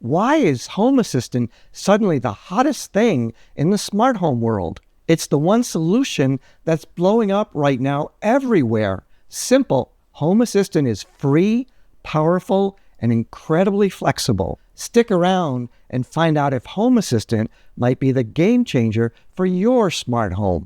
Why is Home Assistant suddenly the hottest thing in the smart home world? It's the one solution that's blowing up right now everywhere. Simple. Home Assistant is free, powerful, and incredibly flexible. Stick around and find out if Home Assistant might be the game changer for your smart home.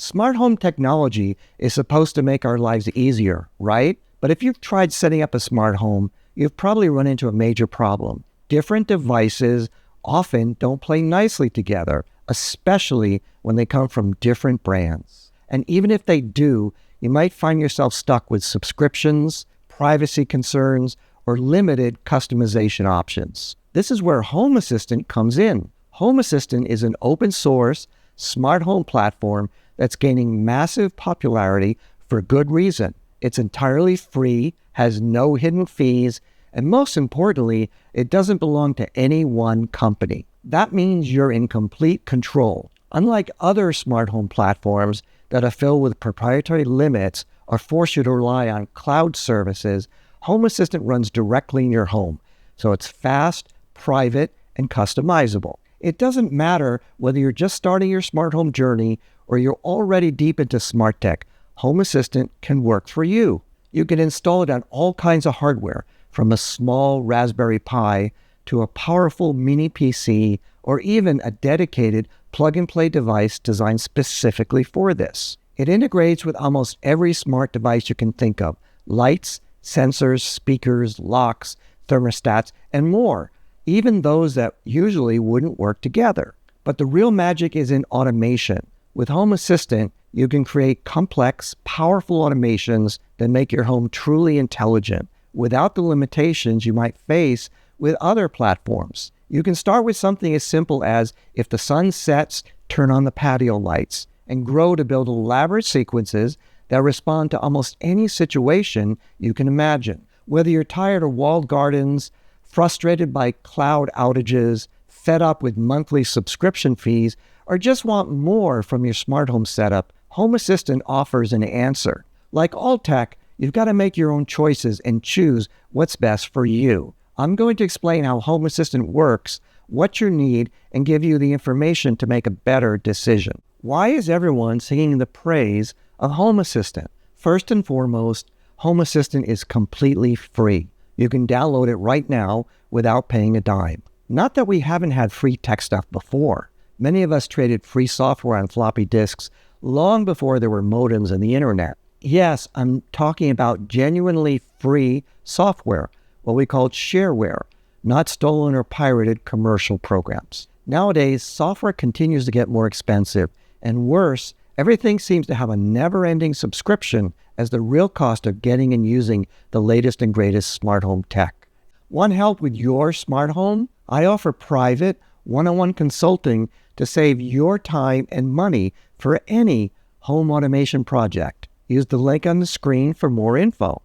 Smart home technology is supposed to make our lives easier, right? But if you've tried setting up a smart home, you've probably run into a major problem. Different devices often don't play nicely together, especially when they come from different brands. And even if they do, you might find yourself stuck with subscriptions, privacy concerns, or limited customization options. This is where Home Assistant comes in. Home Assistant is an open source, smart home platform that's gaining massive popularity for good reason. It's entirely free, has no hidden fees, and most importantly, it doesn't belong to any one company. That means you're in complete control. Unlike other smart home platforms that are filled with proprietary limits or force you to rely on cloud services, Home Assistant runs directly in your home. So it's fast, private, and customizable. It doesn't matter whether you're just starting your smart home journey or you're already deep into smart tech, Home Assistant can work for you. You can install it on all kinds of hardware, from a small Raspberry Pi to a powerful mini PC or even a dedicated plug-and-play device designed specifically for this. It integrates with almost every smart device you can think of: lights, sensors, speakers, locks, thermostats, and more, even those that usually wouldn't work together. But the real magic is in automation. With Home Assistant, you can create complex, powerful automations that make your home truly intelligent without the limitations you might face with other platforms. You can start with something as simple as, if the sun sets, turn on the patio lights, and grow to build elaborate sequences that respond to almost any situation you can imagine. Whether you're tired of walled gardens, frustrated by cloud outages, fed up with monthly subscription fees, or just want more from your smart home setup, Home Assistant offers an answer. Like all tech, you've got to make your own choices and choose what's best for you. I'm going to explain how Home Assistant works, what you need, and give you the information to make a better decision. Why is everyone singing the praise of Home Assistant? First and foremost, Home Assistant is completely free. You can download it right now without paying a dime. Not that we haven't had free tech stuff before. Many of us traded free software on floppy disks long before there were modems and the internet. Yes, I'm talking about genuinely free software, what we call shareware, not stolen or pirated commercial programs. Nowadays, software continues to get more expensive, and worse, everything seems to have a never-ending subscription as the real cost of getting and using the latest and greatest smart home tech. Want help with your smart home? I offer private, one-on-one consulting to save your time and money for any home automation project. Use the link on the screen for more info.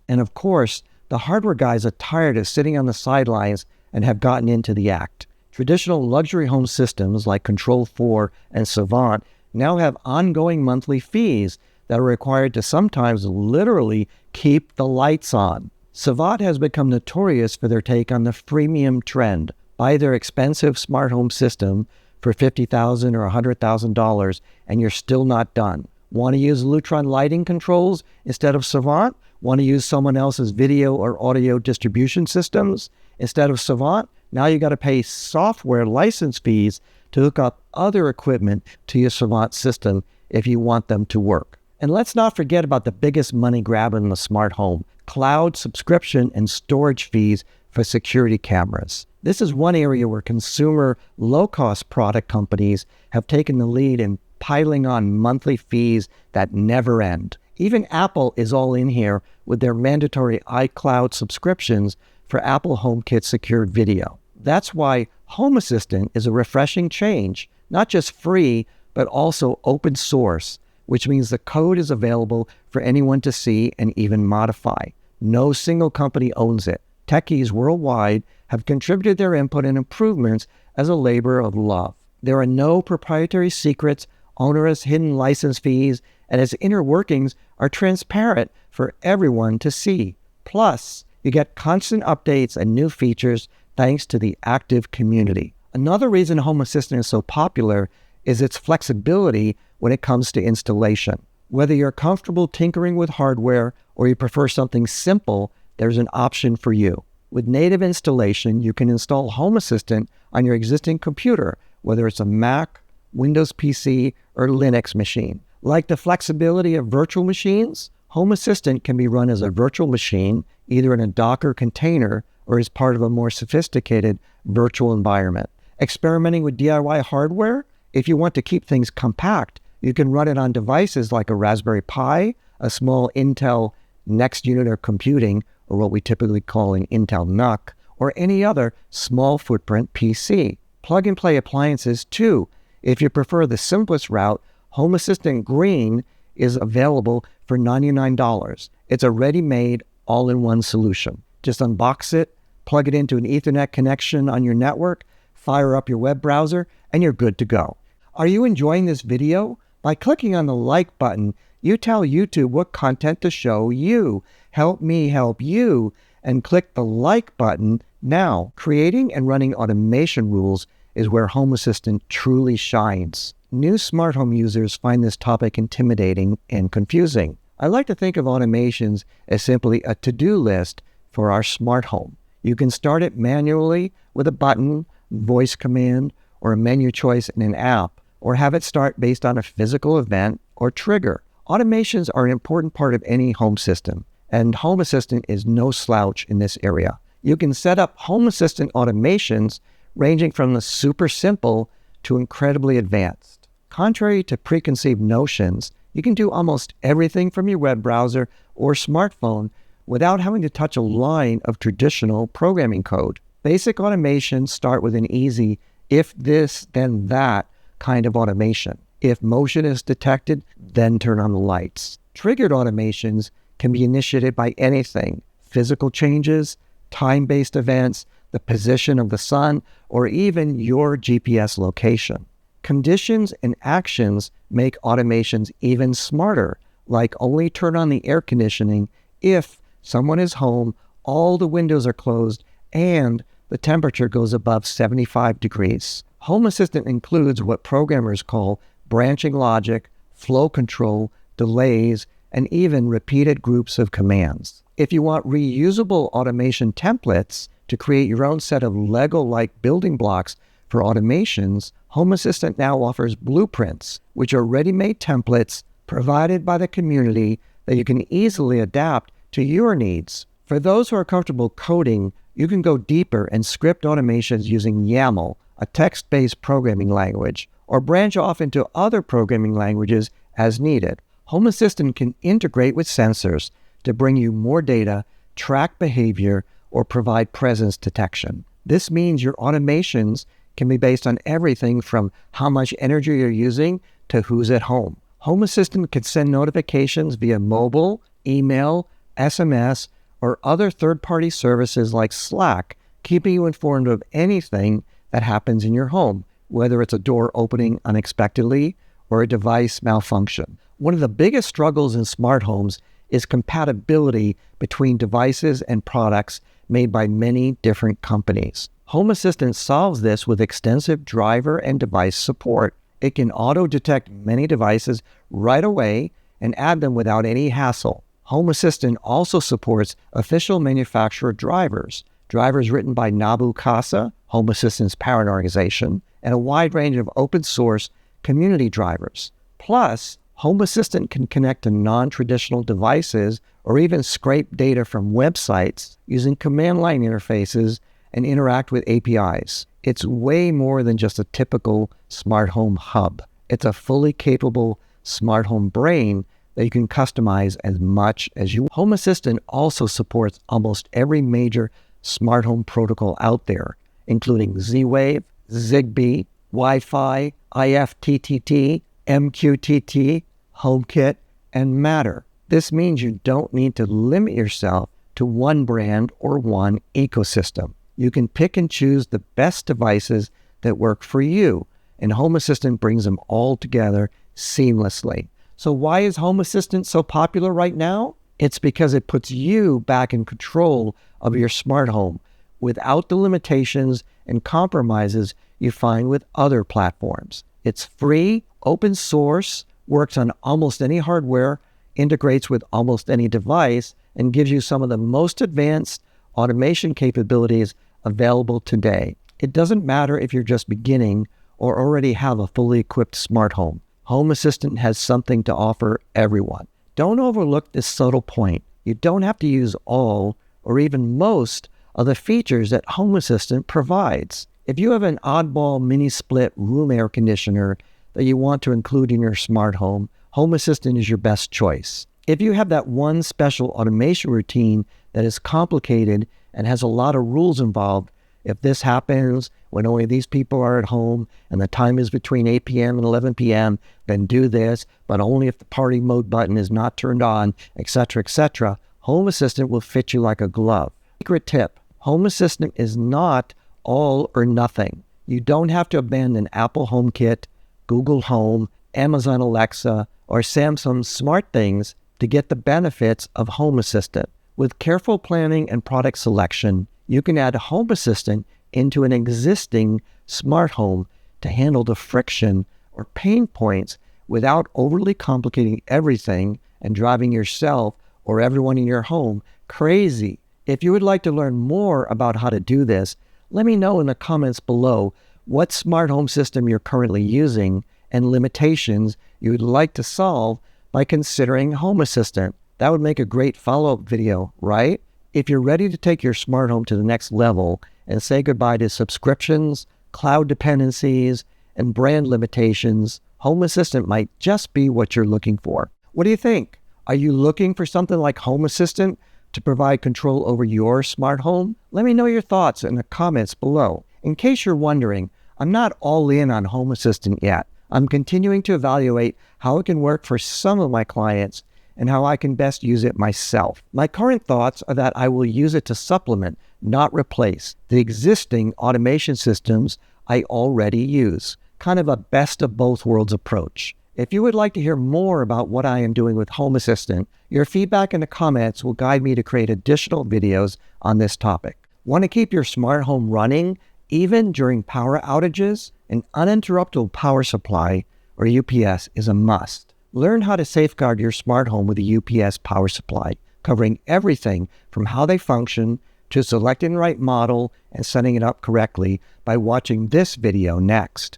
And of course, the hardware guys are tired of sitting on the sidelines and have gotten into the act. Traditional luxury home systems like Control4 and Savant now have ongoing monthly fees that are required to sometimes literally keep the lights on. Savant has become notorious for their take on the freemium trend. Buy their expensive smart home system for $50,000 or $100,000 and you're still not done. Want to use Lutron lighting controls instead of Savant? Want to use someone else's video or audio distribution systems instead of Savant? Now you got to pay software license fees to hook up other equipment to your Savant system if you want them to work. And let's not forget about the biggest money grab in the smart home: cloud subscription and storage fees for security cameras. This is one area where consumer low-cost product companies have taken the lead in piling on monthly fees that never end. Even Apple is all in here with their mandatory iCloud subscriptions for Apple HomeKit secured video. That's why Home Assistant is a refreshing change, not just free, but also open source, which means the code is available for anyone to see and even modify. No single company owns it. Techies worldwide have contributed their input and improvements as a labor of love. There are no proprietary secrets, onerous hidden license fees, and its inner workings are transparent for everyone to see. Plus, you get constant updates and new features thanks to the active community. Another reason Home Assistant is so popular is its flexibility when it comes to installation. Whether you're comfortable tinkering with hardware or you prefer something simple, there's an option for you. With native installation, you can install Home Assistant on your existing computer, whether it's a Mac, Windows PC, or Linux machine. Like the flexibility of virtual machines, Home Assistant can be run as a virtual machine, either in a Docker container or as part of a more sophisticated virtual environment. Experimenting with DIY hardware? If you want to keep things compact, you can run it on devices like a Raspberry Pi, a small Intel Next Unit of Computing, or what we typically call an Intel NUC, or any other small footprint PC. Plug-and-play appliances too. If you prefer the simplest route, Home Assistant Green is available for $99. It's a ready-made, all-in-one solution. Just unbox it, plug it into an Ethernet connection on your network, fire up your web browser, and you're good to go. Are you enjoying this video? By clicking on the like button, you tell YouTube what content to show you. Help me help you, and click the like button now. Creating and running automation rules is where Home Assistant truly shines. New smart home users find this topic intimidating and confusing. I like to think of automations as simply a to-do list for our smart home. You can start it manually with a button, voice command, or a menu choice in an app, or have it start based on a physical event or trigger. Automations are an important part of any home system, and Home Assistant is no slouch in this area. You can set up Home Assistant automations ranging from the super simple to incredibly advanced. Contrary to preconceived notions, you can do almost everything from your web browser or smartphone without having to touch a line of traditional programming code. Basic automations start with an easy if this, then that kind of automation. If motion is detected, then turn on the lights. Triggered automations can be initiated by anything: physical changes, time-based events, the position of the sun, or even your GPS location. Conditions and actions make automations even smarter, like only turn on the air conditioning if someone is home, all the windows are closed, and the temperature goes above 75 degrees. Home Assistant includes what programmers call branching logic, flow control, delays, and even repeated groups of commands. If you want reusable automation templates to create your own set of Lego-like building blocks for automations, Home Assistant now offers blueprints, which are ready-made templates provided by the community that you can easily adapt to your needs. For those who are comfortable coding, you can go deeper and script automations using YAML, a text-based programming language, or branch off into other programming languages as needed. Home Assistant can integrate with sensors to bring you more data, track behavior, or provide presence detection. This means your automations can be based on everything from how much energy you're using to who's at home. Home Assistant can send notifications via mobile, email, SMS, or other third-party services like Slack, keeping you informed of anything that happens in your home, whether it's a door opening unexpectedly or a device malfunction. One of the biggest struggles in smart homes is compatibility between devices and products made by many different companies. Home Assistant solves this with extensive driver and device support. It can auto-detect many devices right away and add them without any hassle. Home Assistant also supports official manufacturer drivers written by Nabu Casa, Home Assistant's parent organization, and a wide range of open-source community drivers. Plus, Home Assistant can connect to non-traditional devices or even scrape data from websites using command line interfaces and interact with APIs. It's way more than just a typical smart home hub. It's a fully capable smart home brain that you can customize as much as you want. Home Assistant also supports almost every major smart home protocol out there, including Z-Wave, Zigbee, Wi-Fi, IFTTT, MQTT, HomeKit, and Matter. This means you don't need to limit yourself to one brand or one ecosystem. You can pick and choose the best devices that work for you, and Home Assistant brings them all together seamlessly. So why is Home Assistant so popular right now? It's because it puts you back in control of your smart home without the limitations and compromises you find with other platforms. It's free, open source, works on almost any hardware, integrates with almost any device, and gives you some of the most advanced automation capabilities available today. It doesn't matter if you're just beginning or already have a fully equipped smart home. Home Assistant has something to offer everyone. Don't overlook this subtle point. You don't have to use all or even most of the features that Home Assistant provides. If you have an oddball mini-split room air conditioner that you want to include in your smart home, Home Assistant is your best choice. If you have that one special automation routine that is complicated and has a lot of rules involved, if this happens when only these people are at home and the time is between 8 p.m. and 11 p.m., then do this, but only if the party mode button is not turned on, etc., etc., Home Assistant will fit you like a glove. Secret tip, Home Assistant is not all or nothing. You don't have to abandon Apple HomeKit, Google Home, Amazon Alexa, or Samsung SmartThings to get the benefits of Home Assistant. With careful planning and product selection, you can add Home Assistant into an existing smart home to handle the friction or pain points without overly complicating everything and driving yourself or everyone in your home crazy. If you would like to learn more about how to do this, let me know in the comments below what smart home system you're currently using and limitations you would like to solve by considering Home Assistant. That would make a great follow-up video, right? If you're ready to take your smart home to the next level and say goodbye to subscriptions, cloud dependencies, and brand limitations, Home Assistant might just be what you're looking for. What do you think? Are you looking for something like Home Assistant to provide control over your smart home? Let me know your thoughts in the comments below. In case you're wondering, I'm not all in on Home Assistant yet. I'm continuing to evaluate how it can work for some of my clients and how I can best use it myself. My current thoughts are that I will use it to supplement, not replace, the existing automation systems I already use. Kind of a best of both worlds approach. If you would like to hear more about what I am doing with Home Assistant, your feedback in the comments will guide me to create additional videos on this topic. Want to keep your smart home running even during power outages? An uninterruptible power supply, or UPS, is a must. Learn how to safeguard your smart home with a UPS power supply, covering everything from how they function to selecting the right model and setting it up correctly by watching this video next.